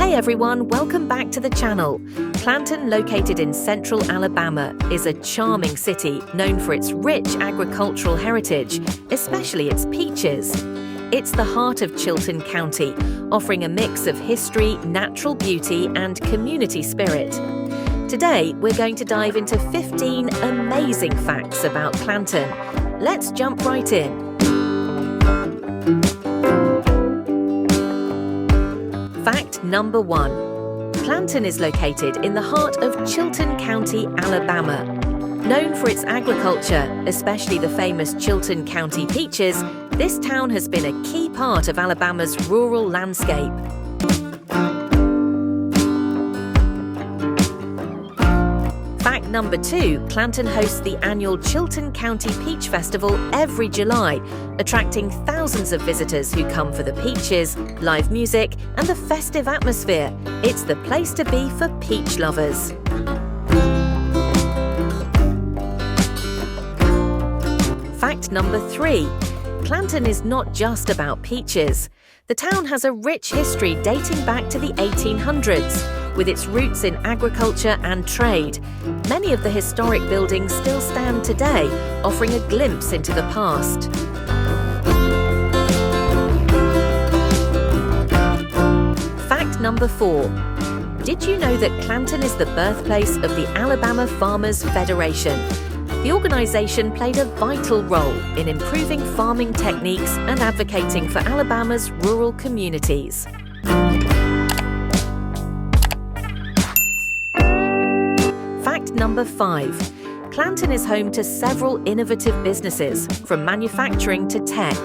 Hey everyone, welcome back to the channel. Clanton, located in central Alabama, is a charming city known for its rich agricultural heritage, especially its peaches. It's the heart of Chilton County, offering a mix of history, natural beauty, and community spirit. Today, we're going to dive into 15 amazing facts about Clanton. Let's jump right in. Fact number 1. Clanton is located in the heart of Chilton County, Alabama. Known for its agriculture, especially the famous Chilton County peaches, this town has been a key part of Alabama's rural landscape. Fact number 2, Clanton hosts the annual Chilton County Peach Festival every July, attracting thousands of visitors who come for the peaches, live music, and the festive atmosphere. It's the place to be for peach lovers. Fact number 3, Clanton is not just about peaches. The town has a rich history dating back to the 1800s. With its roots in agriculture and trade, many of the historic buildings still stand today, offering a glimpse into the past. Fact number 4. Did you know that Clanton is the birthplace of the Alabama Farmers Federation? The organization played a vital role in improving farming techniques and advocating for Alabama's rural communities. Fact number 5. Clanton is home to several innovative businesses, from manufacturing to tech.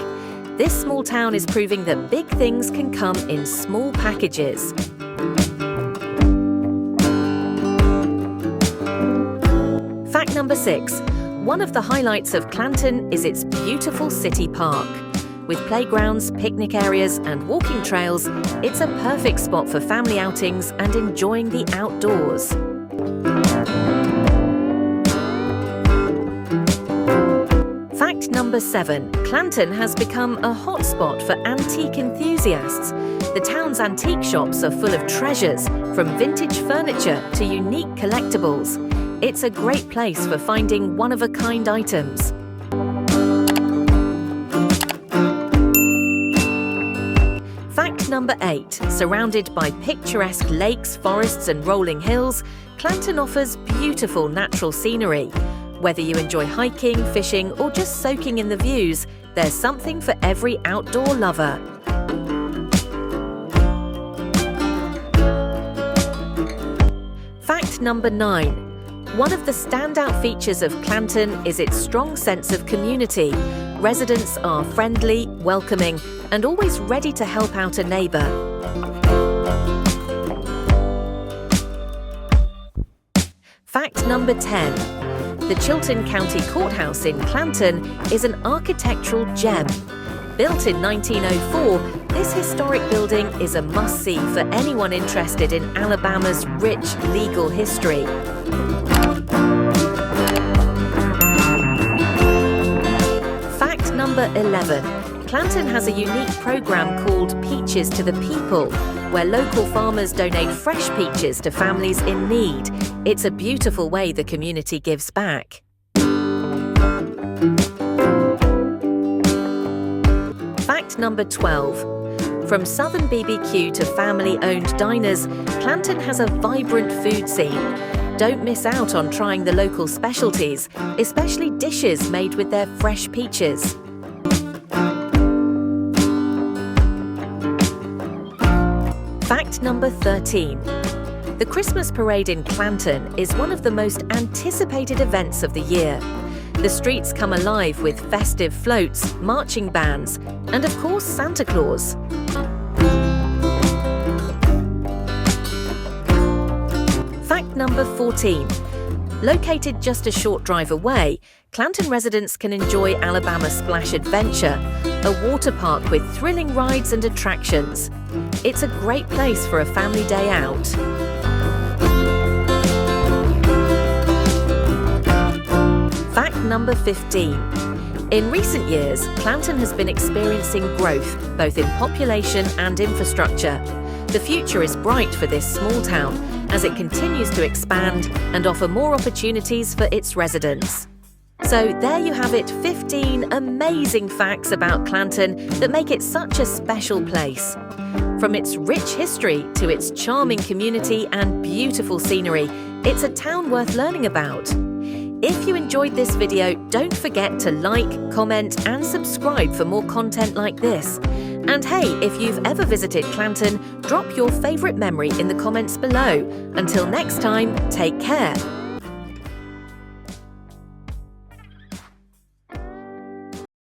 This small town is proving that big things can come in small packages. Fact number 6. One of the highlights of Clanton is its beautiful city park. With playgrounds, picnic areas, and walking trails, it's a perfect spot for family outings and enjoying the outdoors. Fact number 7. Clanton has become a hotspot for antique enthusiasts. The town's antique shops are full of treasures, from vintage furniture to unique collectibles. It's a great place for finding one-of-a-kind items. Fact number 8. Surrounded by picturesque lakes, forests, and rolling hills, Clanton offers beautiful natural scenery. Whether you enjoy hiking, fishing, or just soaking in the views, there's something for every outdoor lover. Fact number 9. One of the standout features of Clanton is its strong sense of community. Residents are friendly, welcoming, and always ready to help out a neighbor. Fact number 10. The Chilton County Courthouse in Clanton is an architectural gem. Built in 1904, this historic building is a must-see for anyone interested in Alabama's rich legal history. Fact number 11. Clanton has a unique program called Peaches to the People, where local farmers donate fresh peaches to families in need. It's a beautiful way the community gives back. Fact number 12. From southern BBQ to family-owned diners, Clanton has a vibrant food scene. Don't miss out on trying the local specialties, especially dishes made with their fresh peaches. Fact number 13. The Christmas parade in Clanton is one of the most anticipated events of the year. The streets come alive with festive floats, marching bands, and of course Santa Claus. Fact number 14. Located just a short drive away, Clanton residents can enjoy Alabama Splash Adventure, a water park with thrilling rides and attractions. It's a great place for a family day out. Fact number 15. In recent years, Clanton has been experiencing growth, both in population and infrastructure. The future is bright for this small town as it continues to expand and offer more opportunities for its residents. So there you have it, 15 amazing facts about Clanton that make it such a special place. From its rich history to its charming community and beautiful scenery, it's a town worth learning about. If you enjoyed this video, don't forget to like, comment and subscribe for more content like this. And hey, if you've ever visited Clanton, drop your favourite memory in the comments below. Until next time, take care.